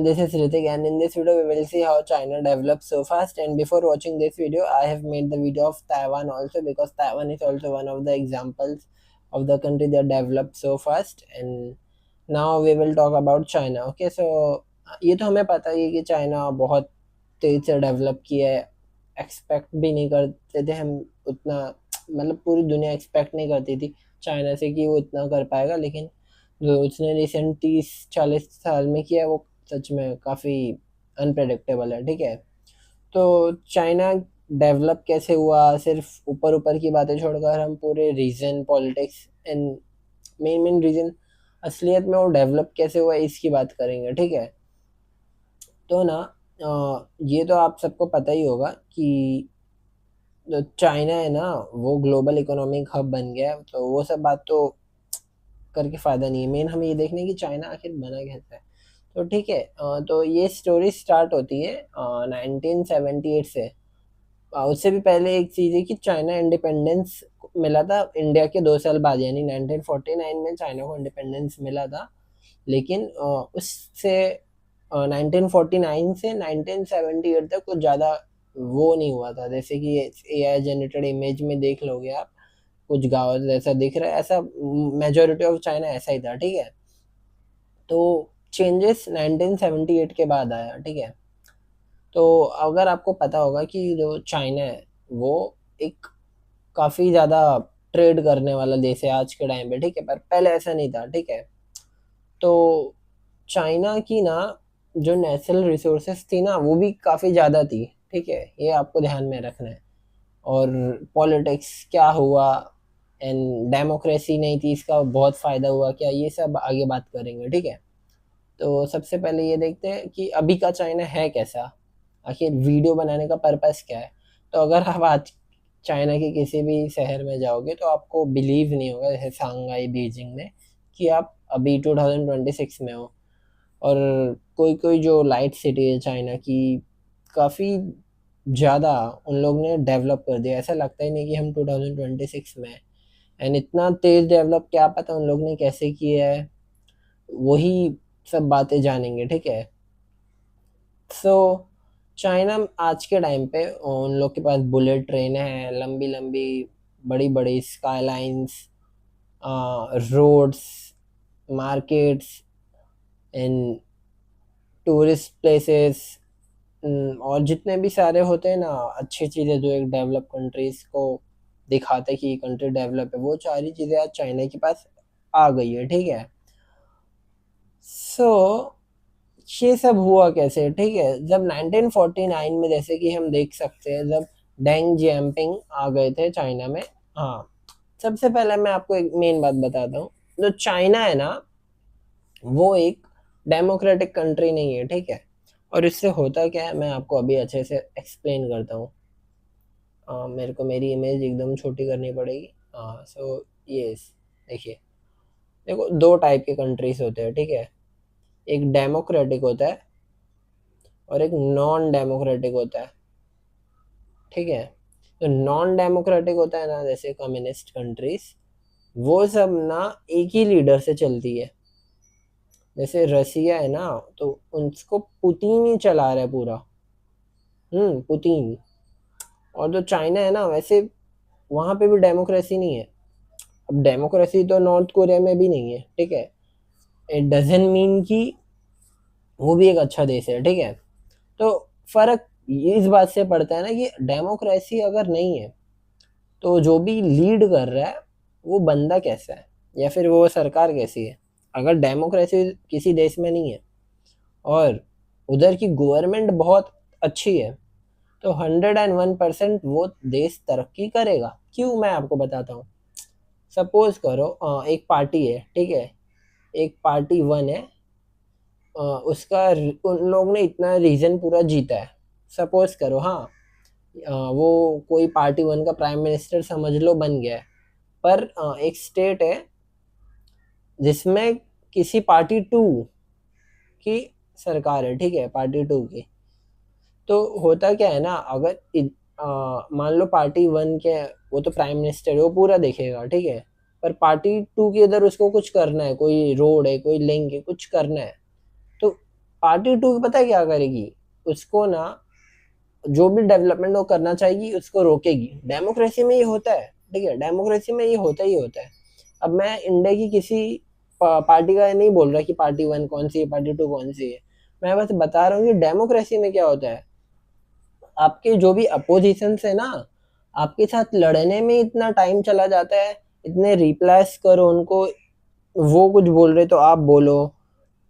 this is Ritik, and in this video we will see how China develops so fast. And before watching this video, I have made the video of Taiwan also, because Taiwan is also one of the examples of the country that developed so fast. And now we will talk about China. Okay, so ये तो हमें पता ही है कि China बहुत तेज से develop किया है. एक्सपेक्ट भी नहीं करते थे हम उतना, मतलब पूरी दुनिया एक्सपेक्ट नहीं करती थी चाइना से कि वो इतना कर पाएगा, लेकिन जो उसने रिसेंट 30-40 साल में किया है वो सच में काफ़ी अनप्रेडिक्टेबल है. ठीक है, तो चाइना डेवलप कैसे हुआ, सिर्फ ऊपर ऊपर की बातें छोड़कर हम पूरे region, politics and main region, असलियत में वो डेवलप कैसे हुआ इसकी बात करेंगे. ठीक है, तो ना ये तो आप सबको पता ही होगा कि जो चाइना है ना वो ग्लोबल इकोनॉमिक हब बन गया है. तो वो सब बात तो करके फ़ायदा नहीं है. मेन हमें ये देखना है कि चाइना आखिर बना कैसा है. तो ठीक है, तो ये स्टोरी स्टार्ट होती है 1978 से. उससे भी पहले एक चीज़ है कि चाइना इंडिपेंडेंस मिला था इंडिया के 2 साल बाद, यानी 1949 में चाइना को इंडिपेंडेंस मिला था. लेकिन उससे 1949 से 1978 तक कुछ ज़्यादा वो नहीं हुआ था. जैसे कि AI जनरेटेड इमेज में देख लोगे आप, कुछ गाँव जैसा दिख रहा है, ऐसा मेजॉरिटी ऑफ चाइना ऐसा ही था. ठीक है, तो चेंजेस 1978 के बाद आया. ठीक है, तो अगर आपको पता होगा कि जो चाइना है वो एक काफ़ी ज़्यादा ट्रेड करने वाला देश है आज के टाइम पे. ठीक है, पर पहले ऐसा नहीं था. ठीक है, तो चाइना की ना जो नेचुरल रिसोर्सेस थी ना वो भी काफ़ी ज़्यादा थी. ठीक है, ये आपको ध्यान में रखना है. और पॉलिटिक्स क्या हुआ एंड डेमोक्रेसी नहीं थी, इसका बहुत फ़ायदा हुआ क्या, ये सब आगे बात करेंगे. ठीक है, तो सबसे पहले ये देखते हैं कि अभी का चाइना है कैसा, आखिर वीडियो बनाने का पर्पस क्या है. तो अगर आप आज चाइना के किसी भी शहर में जाओगे तो आपको बिलीव नहीं होगा, जैसे शंघाई, बीजिंग में, कि आप अभी 2026 में हो. और कोई कोई जो लाइट सिटी है चाइना की, काफ़ी ज़्यादा उन लोग ने डेवलप कर दिया. ऐसा लगता ही नहीं कि हम 2026 में हैं. एंड इतना तेज़ डेवलप, क्या पता उन लोग ने कैसे किया है, वही सब बातें जानेंगे. ठीक है, सो चाइना आज के टाइम पे उन लोग के पास बुलेट ट्रेन है, लंबी लंबी बड़ी बड़ी skylines, roads, markets and tourist places, और जितने भी सारे होते हैं ना अच्छी चीज़ें जो एक डेवलप कंट्रीज़ को दिखाते हैं कि ये कंट्री डेवलप है, वो सारी चीज़ें आज चाइना के पास आ गई है. ठीक है, सो ये सब हुआ कैसे. ठीक है, जब 1949 में, जैसे कि हम देख सकते हैं, जब डेंग जियाओपिंग आ गए थे चाइना में. हाँ, सबसे पहले मैं आपको एक मेन बात बताता हूँ. जो चाइना है ना वो एक डेमोक्रेटिक कंट्री नहीं है. ठीक है, और इससे होता क्या है मैं आपको अभी अच्छे से एक्सप्लेन करता हूँ. मेरे को मेरी इमेज एकदम छोटी करनी पड़ेगी. सो ये देखिए, देखो 2 टाइप के कंट्रीज होते हैं. ठीक है, एक डेमोक्रेटिक होता है और एक नॉन डेमोक्रेटिक होता है. ठीक है, तो नॉन डेमोक्रेटिक होता है ना, जैसे कम्युनिस्ट कंट्रीज, वो सब ना एक ही लीडर से चलती है. जैसे रसिया है ना, तो उनको पुतिन ही चला रहा है पूरा. पुतिन. और जो चाइना है ना, वैसे वहाँ पे भी डेमोक्रेसी नहीं है. अब डेमोक्रेसी तो नॉर्थ कोरिया में भी नहीं है. ठीक है, इट डजंट मीन कि वो भी एक अच्छा देश है. ठीक है, तो फर्क इस बात से पड़ता है ना कि डेमोक्रेसी अगर नहीं है तो जो भी लीड कर रहा है वो बंदा कैसा है, या फिर वो सरकार कैसी है. अगर डेमोक्रेसी किसी देश में नहीं है और उधर की गवर्नमेंट बहुत अच्छी है, तो 101% वो देश तरक्की करेगा. क्यों, मैं आपको बताता हूँ. सपोज करो एक पार्टी है. ठीक है, एक पार्टी 1 है, उसका उन लोग ने इतना रीजन पूरा जीता है. सपोज करो, हाँ, वो कोई पार्टी 1 का प्राइम मिनिस्टर समझ लो बन गया है. पर एक स्टेट है जिसमें किसी पार्टी 2 की सरकार है. ठीक है, पार्टी 2 की. तो होता क्या है ना, अगर मान लो पार्टी 1 के, वो तो प्राइम मिनिस्टर है, वो पूरा देखेगा. ठीक है, पर पार्टी 2 के इधर उसको कुछ करना है, कोई रोड है, कोई लिंक है, कुछ करना है, तो पार्टी 2 पता है क्या करेगी, उसको ना जो भी डेवलपमेंट वो करना चाहेगी उसको रोकेगी। डेमोक्रेसी में ये होता है, ठीक है, डेमोक्रेसी में ये होता ही होता है। अब मैं इंडिया की किसी पार्टी का नहीं बोल रहा कि पार्टी 1 कौन सी है, पार्टी 2 कौन सी है, मैं बस बता रहा हूँ कि डेमोक्रेसी में क्या होता है। आपके जो भी अपोजिशन है ना, आपके साथ लड़ने में इतना टाइम चला जाता है, इतने रिप्लाइज करो उनको, वो कुछ बोल रहे तो आप बोलो,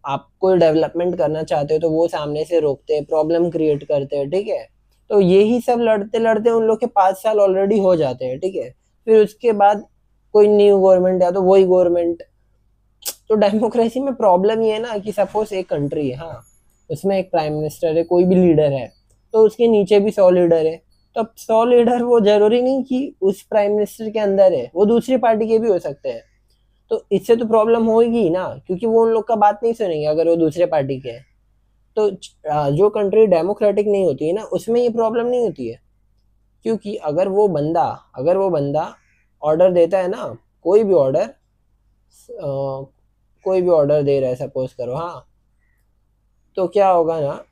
आप कोई डेवलपमेंट करना चाहते हो तो वो सामने से रोकते हैं, प्रॉब्लम क्रिएट करते हैं, ठीक है। तो यही सब लड़ते लड़ते उन लोग के 5 साल ऑलरेडी हो जाते हैं, ठीक है। फिर उसके बाद कोई न्यू गवर्नमेंट या तो वही गवर्नमेंट। तो डेमोक्रेसी में प्रॉब्लम ये है ना कि सपोज एक कंट्री है, हाँ, उसमें एक प्राइम मिनिस्टर है, कोई भी लीडर है, तो उसके नीचे भी 100 लीडर है। तो अब 100 लीडर वो जरूरी नहीं कि उस प्राइम मिनिस्टर के अंदर है, वो दूसरी पार्टी के भी हो सकते हैं। तो इससे तो प्रॉब्लम होगी ना, क्योंकि वो उन लोग का बात नहीं सुनेंगे अगर वो दूसरे पार्टी के हैं। तो जो कंट्री डेमोक्रेटिक नहीं होती है ना, उसमें ये प्रॉब्लम नहीं होती है। क्योंकि अगर वो बंदा ऑर्डर देता है ना, कोई भी ऑर्डर, कोई भी ऑर्डर दे रहा है सपोज करो, हाँ, तो क्या होगा ना,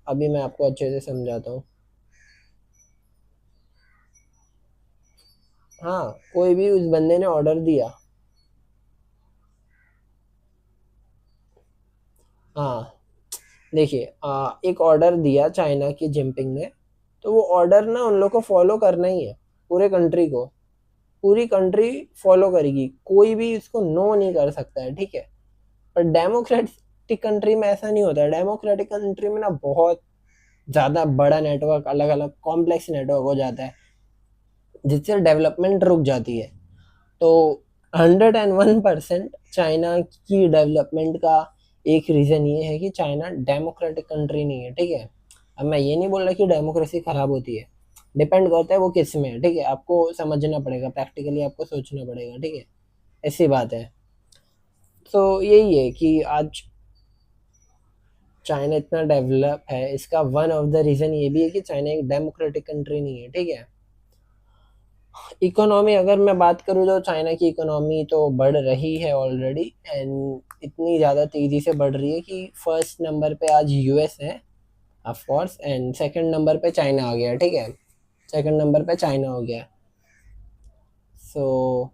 अभी मैं आपको अच्छे से समझाता हूँ। हाँ, कोई भी उस बंदे ने ऑर्डर दिया, हाँ, देखिए, एक ऑर्डर दिया चाइना की जिनपिंग ने, तो वो ऑर्डर ना उन लोग को फॉलो करना ही है, पूरे कंट्री को, पूरी कंट्री फॉलो करेगी, कोई भी इसको नो नहीं कर सकता है, ठीक है। पर डेमोक्रेटिक कंट्री में ऐसा नहीं होता है। डेमोक्रेटिक कंट्री में ना बहुत ज़्यादा बड़ा नेटवर्क, अलग अलग कॉम्प्लेक्स नेटवर्क हो जाता है, जिससे डेवलपमेंट रुक जाती है। तो 101% चाइना की डेवलपमेंट का एक रीज़न ये है कि चाइना डेमोक्रेटिक कंट्री नहीं है, ठीक है। अब मैं ये नहीं बोल रहा कि डेमोक्रेसी ख़राब होती है, डिपेंड करता है वो किस में है, ठीक है। आपको समझना पड़ेगा, प्रैक्टिकली आपको सोचना पड़ेगा, ठीक है, ऐसी बात है। तो यही है कि आज चाइना इतना डेवलप है, इसका वन ऑफ द रीज़न ये भी है कि चाइना एक डेमोक्रेटिक कंट्री नहीं है, ठीक है। इकोनॉमी अगर मैं बात करूँ तो चाइना की इकोनॉमी तो बढ़ रही है ऑलरेडी, एंड इतनी ज़्यादा तेज़ी से बढ़ रही है कि फर्स्ट नंबर पे आज यूएस है, of course, and second number पे चाइना आ गया, ठीक है, सेकंड नंबर पे चाइना हो गया। सो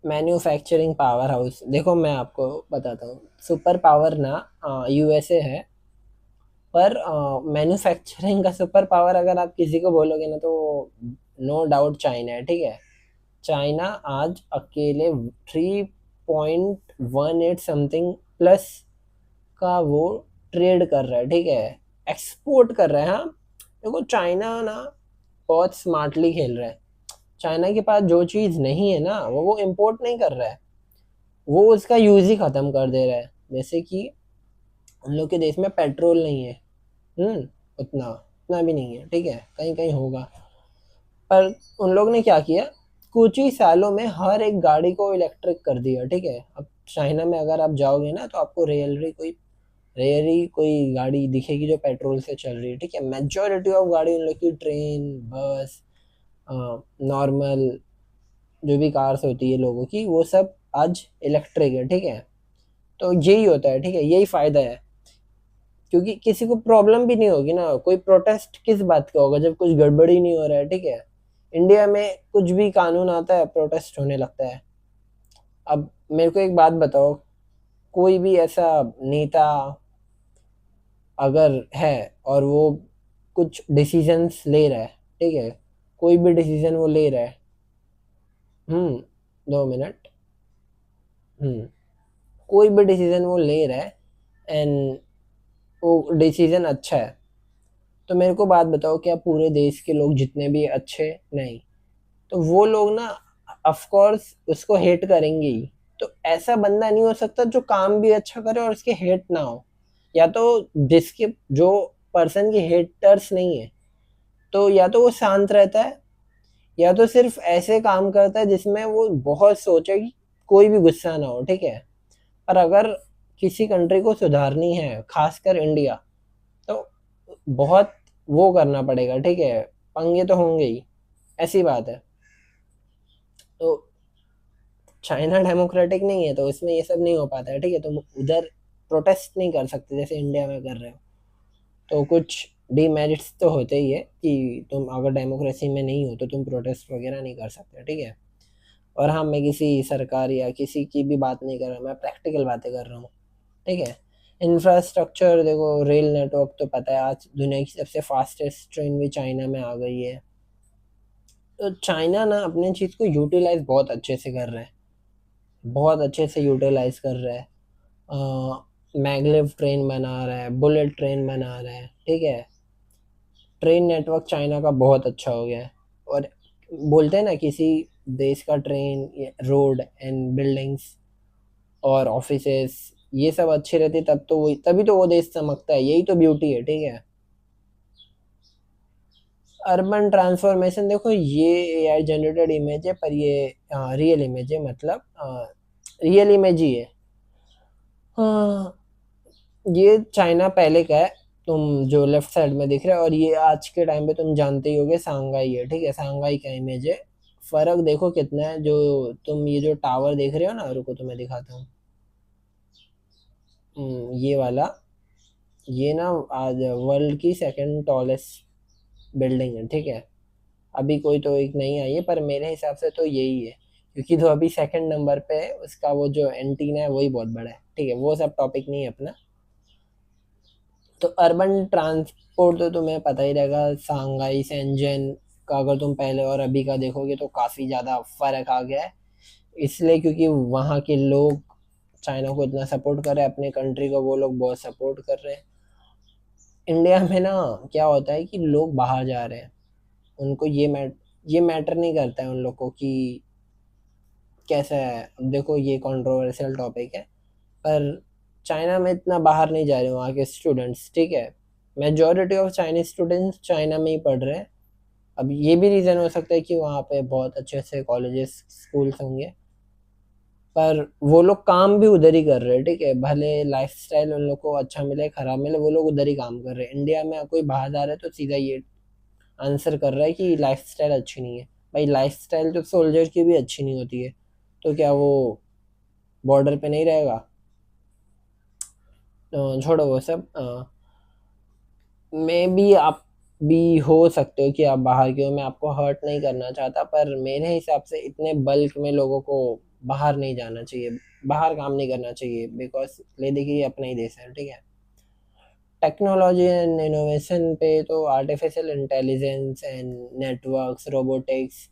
मैन्युफैक्चरिंग पावर हाउस, देखो मैं आपको बताता हूँ, सुपर पावर ना यूएसए है, पर मैन्युफैक्चरिंग का सुपर पावर अगर आप किसी को बोलोगे ना, तो नो डाउट चाइना है, ठीक है। चाइना आज अकेले 3.18 समथिंग प्लस का वो ट्रेड कर रहा है, ठीक है, एक्सपोर्ट कर रहा है। हाँ, देखो चाइना ना बहुत स्मार्टली खेल रहा है। चाइना के पास जो चीज़ नहीं है ना, वो इंपोर्ट नहीं कर रहा है, वो उसका यूज़ ही ख़त्म कर दे रहा है। जैसे कि उन लोग के देश में पेट्रोल नहीं है, उतना उतना भी नहीं है, ठीक है, कहीं कहीं होगा। पर उन लोग ने क्या किया, कुछ ही सालों में हर एक गाड़ी को इलेक्ट्रिक कर दिया, ठीक है। अब चाइना में अगर आप जाओगे ना, तो आपको रेयरली कोई गाड़ी दिखेगी जो पेट्रोल से चल रही है, ठीक है। मेजॉरिटी ऑफ गाड़ी उन लोग की ट्रेन, बस, नॉर्मल जो भी कार्स होती है लोगों की, वो सब आज इलेक्ट्रिक है, ठीक है। तो यही होता है, ठीक है, यही फ़ायदा है, क्योंकि किसी को प्रॉब्लम भी नहीं होगी ना। कोई प्रोटेस्ट किस बात का होगा जब कुछ गड़बड़ ही नहीं हो रहा है, ठीक है। इंडिया में कुछ भी कानून आता है प्रोटेस्ट होने लगता है। अब मेरे को एक बात बताओ, कोई भी ऐसा नेता अगर है और वो कुछ डिसीजंस ले रहा है, ठीक है, कोई भी डिसीजन वो ले रहा है, 2 मिनट, कोई भी डिसीजन वो ले रहा है एंड वो डिसीजन अच्छा है, तो मेरे को बात बताओ, क्या पूरे देश के लोग जितने भी अच्छे नहीं, तो वो लोग ना ऑफ कोर्स उसको हेट करेंगे ही। तो ऐसा बंदा नहीं हो सकता जो काम भी अच्छा करे और उसके हेट ना हो, या तो जिसके जो पर्सन के हेटर्स नहीं है, तो या तो वो शांत रहता है, या तो सिर्फ ऐसे काम करता है जिसमें वो बहुत सोचे कि कोई भी गुस्सा ना हो, ठीक है। पर अगर किसी कंट्री को सुधारनी है, खासकर इंडिया, तो बहुत वो करना पड़ेगा, ठीक है, पंगे तो होंगे ही, ऐसी बात है। तो चाइना डेमोक्रेटिक नहीं है, तो इसमें ये सब नहीं हो पाता है, ठीक है। तो उधर प्रोटेस्ट नहीं कर सकते जैसे इंडिया में कर रहे हो। तो कुछ डीमेरिट्स तो होते ही है कि तुम अगर डेमोक्रेसी में नहीं हो तो तुम प्रोटेस्ट वगैरह नहीं कर सकते, ठीक है। और हाँ, मैं किसी सरकार या किसी की भी बात नहीं कर रहा, मैं प्रैक्टिकल बातें कर रहा हूँ, ठीक है। इंफ्रास्ट्रक्चर देखो, रेल नेटवर्क तो पता है, आज दुनिया की सबसे फास्टेस्ट ट्रेन भी चाइना में आ गई है। तो चाइना ना अपने चीज़ को यूटिलाइज बहुत अच्छे से कर रहा है, बहुत अच्छे से यूटिलाइज कर रहा है। मैगलेव ट्रेन बना रहा है, बुलेट ट्रेन बना रहा है, ठीक है। ट्रेन नेटवर्क चाइना का बहुत अच्छा हो गया है। और बोलते हैं ना, किसी देश का ट्रेन, रोड एंड बिल्डिंग्स और ऑफिसेस ये सब अच्छे रहते तब तो वही, तभी तो वो देश चमकता है, यही तो ब्यूटी है, ठीक है। अर्बन ट्रांसफॉर्मेशन देखो, ये एआई जनरेटेड इमेज है, पर ये रियल इमेज है, मतलब रियल इमेज ही है। हाँ, ये चाइना पहले का है, तुम जो लेफ्ट साइड में दिख रहा है, और ये आज के टाइम पे तुम जानते ही होगे सांघाई है, ठीक है। सांघाई का इमेज है। फर्क देखो कितना है, जो तुम ये जो टावर देख रहे हो ना, रुको तुम्हें दिखाता हूँ। ये वाला, ये ना आज वर्ल्ड की सेकंड टॉलेस्ट बिल्डिंग है, ठीक है। अभी कोई तो एक नहीं आई है, पर मेरे हिसाब से तो यही है, क्योंकि जो अभी सेकंड नंबर पे है उसका वो जो एंटीना है वही बहुत बड़ा है, ठीक है। वो सब टॉपिक नहीं है अपना। तो अर्बन ट्रांसपोर्ट तो तुम्हें पता ही रहेगा, सांगाई शेंजन का अगर तुम पहले और अभी का देखोगे तो काफ़ी ज़्यादा फर्क आ गया है। इसलिए क्योंकि वहाँ के लोग चाइना को इतना सपोर्ट कर रहे हैं, अपने कंट्री को वो लोग बहुत सपोर्ट कर रहे हैं। इंडिया में ना क्या होता है कि लोग बाहर जा रहे हैं, उनको ये मैटर नहीं करता है उन लोग को कि कैसा है। अब देखो, ये कंट्रोवर्शियल टॉपिक है, पर चाइना में इतना बाहर नहीं जा रहे वहाँ के स्टूडेंट्स, ठीक है। Majority of Chinese students China में ही पढ़ रहे हैं। अब ये भी रीज़न हो सकता है कि वहाँ पे बहुत अच्छे अच्छे कॉलेजेस स्कूल्स होंगे, पर वो लोग काम भी उधर ही कर रहे हैं, ठीक है। भले लाइफस्टाइल उन लोग को अच्छा मिले खराब मिले, वो लोग उधर ही काम कर रहे हैं। इंडिया में कोई बाहर जा रहा है तो सीधा ये आंसर कर रहा है कि लाइफस्टाइल अच्छी नहीं है। भाई लाइफस्टाइल तो सोल्जर की भी अच्छी नहीं होती है, तो क्या वो बॉर्डर पे नहीं रहेगा? छोड़ो वो सब। मे भी आप भी हो सकते हो कि आप बाहर के हो, मैं आपको हर्ट नहीं करना चाहता, पर मेरे हिसाब से इतने बल्क में लोगों को बाहर नहीं जाना चाहिए, बाहर काम नहीं करना चाहिए, बिकॉज ले देखिए, ये अपना ही देश है, ठीक है। टेक्नोलॉजी एंड इनोवेशन पे तो artificial intelligence and networks, robotics,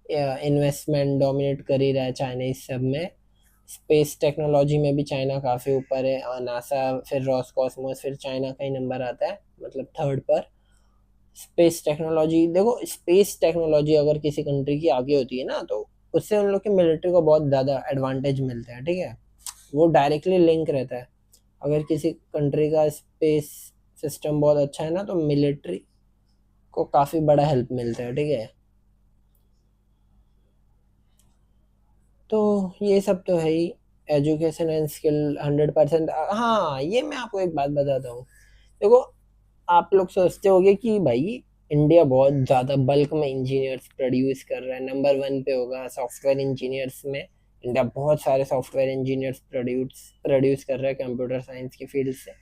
investment dominate कर ही रहा है चाइना इस सब में। स्पेस टेक्नोलॉजी में भी चाइना काफ़ी ऊपर है, नासा, फिर रॉसकॉस्मोस, फिर चाइना का ही नंबर आता है, मतलब थर्ड पर। स्पेस टेक्नोलॉजी देखो, स्पेस टेक्नोलॉजी अगर किसी कंट्री की आगे होती है ना, तो उससे उन लोग की मिलिट्री को बहुत ज़्यादा एडवांटेज मिलता है, ठीक है। वो डायरेक्टली लिंक रहता है। अगर किसी कंट्री का स्पेस सिस्टम बहुत अच्छा है ना, तो मिलिट्री को काफ़ी बड़ा हेल्प मिलता है, ठीक है। तो ये सब तो है ही। Education and skill 100%। हाँ, ये मैं आपको एक बात बताता हूँ। देखो, आप लोग सोचते होगे कि भाई इंडिया बहुत ज़्यादा बल्क में इंजीनियर्स प्रोड्यूस कर रहा है, नंबर वन पे होगा सॉफ्टवेयर इंजीनियर्स में। इंडिया बहुत सारे सॉफ्टवेयर इंजीनियर्स प्रोड्यूस कर रहा है कंप्यूटर साइंस की फील्ड से।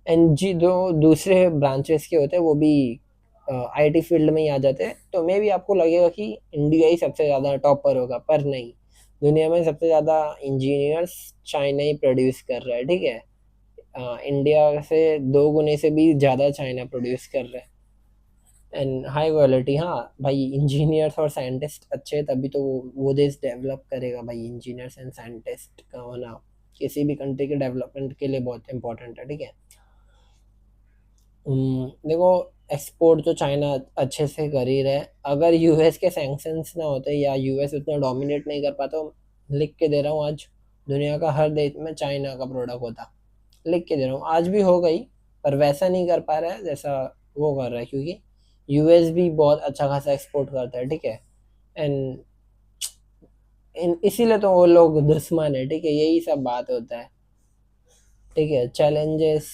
एंड जी जो दूसरे ब्रांचेस के होते हैं वो भी आईटी फील्ड में ही आ जाते हैं, तो मे भी आपको लगेगा कि इंडिया ही सबसे ज़्यादा टॉप पर होगा, पर नहीं। दुनिया में सबसे ज़्यादा इंजीनियर्स चाइना ही प्रोड्यूस कर रहा है, ठीक है। इंडिया से 2 गुने से भी ज़्यादा चाइना प्रोड्यूस कर रहा है, एंड हाई क्वालिटी। हाँ भाई, इंजीनियर्स और साइंटिस्ट अच्छे हैं, तभी तो वो देश डेवलप करेगा भाई। इंजीनियर्स एंड साइंटिस्ट का होना किसी भी कंट्री के डेवलपमेंट के लिए बहुत इंपॉर्टेंट है, ठीक है। देखो, एक्सपोर्ट तो चाइना अच्छे से कर ही रहा है। अगर यूएस के सैंक्शंस ना होते या यूएस उतना डोमिनेट नहीं कर पाता, लिख के दे रहा हूँ आज दुनिया का हर देश में चाइना का प्रोडक्ट होता। लिख के दे रहा हूँ, आज भी हो गई, पर वैसा नहीं कर पा रहा है जैसा वो कर रहा है, क्योंकि यूएस भी बहुत अच्छा खासा एक्सपोर्ट करता है, ठीक है। एंड इसीलिए तो वो लोग दुश्मन है, ठीक है। यही सब बात होता है, ठीक है। चैलेंजेस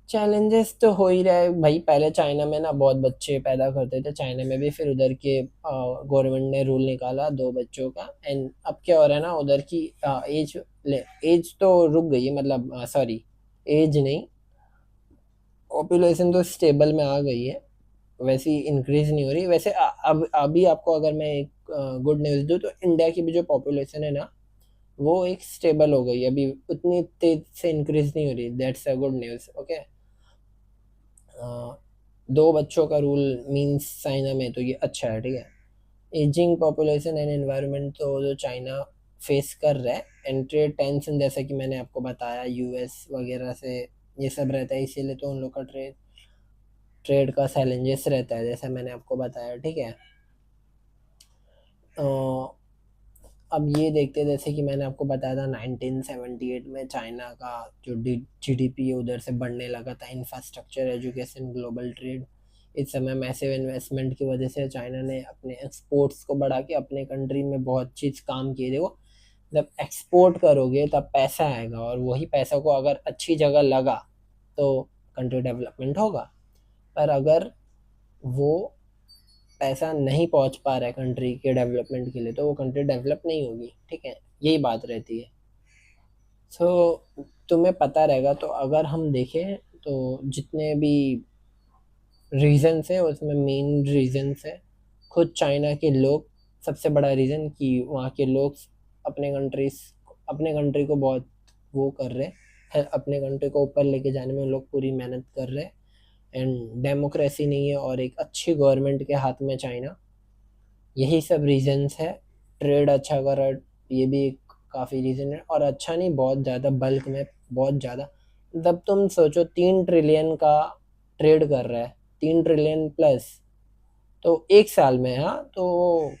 चैलेंजेस तो हो ही रहा है भाई। पहले चाइना में ना बहुत बच्चे पैदा करते थे चाइना में भी, फिर उधर के गवर्नमेंट ने रूल निकाला 2 बच्चों का। एंड अब क्या हो रहा है ना, उधर की एज एज तो रुक गई है, मतलब सॉरी, एज नहीं, पॉपुलेशन तो स्टेबल में आ गई है, वैसी इंक्रीज नहीं हो रही। वैसे अब अभी आपको अगर मैं एक गुड न्यूज़ दूँ तो इंडिया की भी जो पॉपुलेशन है ना, वो एक स्टेबल हो गई, अभी उतनी तेज से इंक्रीज नहीं हो रही। That's a good news. Okay, 2 बच्चों का रूल मीन्स चाइना में, तो ये अच्छा है, ठीक है। एजिंग पॉपुलेशन एंड एनवायरनमेंट तो जो चाइना फेस कर रहा है, एंड ट्रेड टेंशन जैसा कि मैंने आपको बताया यूएस वगैरह से ये सब रहता है, इसीलिए तो उन लोग का ट्रेड ट्रेड का चैलेंजेस रहता है, जैसा मैंने आपको बताया, ठीक है। अब ये देखते हैं, जैसे कि मैंने आपको बताया था 1978 में चाइना का जो जीडीपी है उधर से बढ़ने लगा था। इंफ्रास्ट्रक्चर, एजुकेशन, ग्लोबल ट्रेड, इस समय मैसिव इन्वेस्टमेंट की वजह से चाइना ने अपने एक्सपोर्ट्स को बढ़ा के अपने कंट्री में बहुत चीज़ काम किए। देखो, जब एक्सपोर्ट करोगे तब पैसा आएगा, और वही पैसा को अगर अच्छी जगह लगा तो कंट्री डेवलपमेंट होगा। पर अगर वो पैसा नहीं पहुंच पा रहा है कंट्री के डेवलपमेंट के लिए, तो वो कंट्री डेवलप नहीं होगी, ठीक है। यही बात रहती है। सो तुम्हें पता रहेगा, तो अगर हम देखें तो जितने भी रीजंस है उसमें मेन रीजंस है खुद चाइना के लोग। सबसे बड़ा रीज़न कि वहाँ के लोग अपने अपने कंट्री को बहुत वो कर रहे हैं, अपने कंट्री को ऊपर लेके जाने में लोग पूरी मेहनत कर रहे हैं। एंड डेमोक्रेसी नहीं है और एक अच्छी गवर्नमेंट के हाथ में चाइना, यही सब रीजंस है। ट्रेड अच्छा कर रहा है, ये भी एक काफ़ी रीज़न है, और अच्छा नहीं, बहुत ज़्यादा बल्क में, बहुत ज़्यादा। तब तुम सोचो 3 ट्रिलियन का ट्रेड कर रहा है, 3 ट्रिलियन प्लस, तो एक साल में, हाँ, तो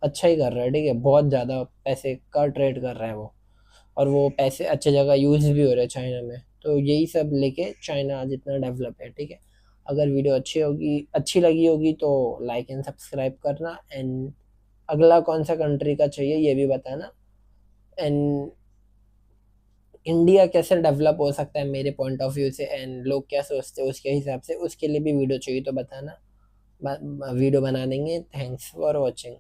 अच्छा ही कर रहा है, ठीक है। बहुत ज़्यादा पैसे का ट्रेड कर रहा है वो, और वो पैसे अच्छे जगह यूज़ भी हो रहे हैं चाइना में। तो यही सब लेके चाइना आज इतना डेवलप है, ठीक है। अगर वीडियो अच्छी लगी होगी तो लाइक एंड सब्सक्राइब करना। एंड अगला कौन सा कंट्री का चाहिए ये भी बताना। एंड इंडिया कैसे डेवलप हो सकता है मेरे पॉइंट ऑफ व्यू से, एंड लोग क्या सोचते हैं उसके हिसाब से, उसके लिए भी वीडियो चाहिए तो बताना, वीडियो बना देंगे। Thanks for watching.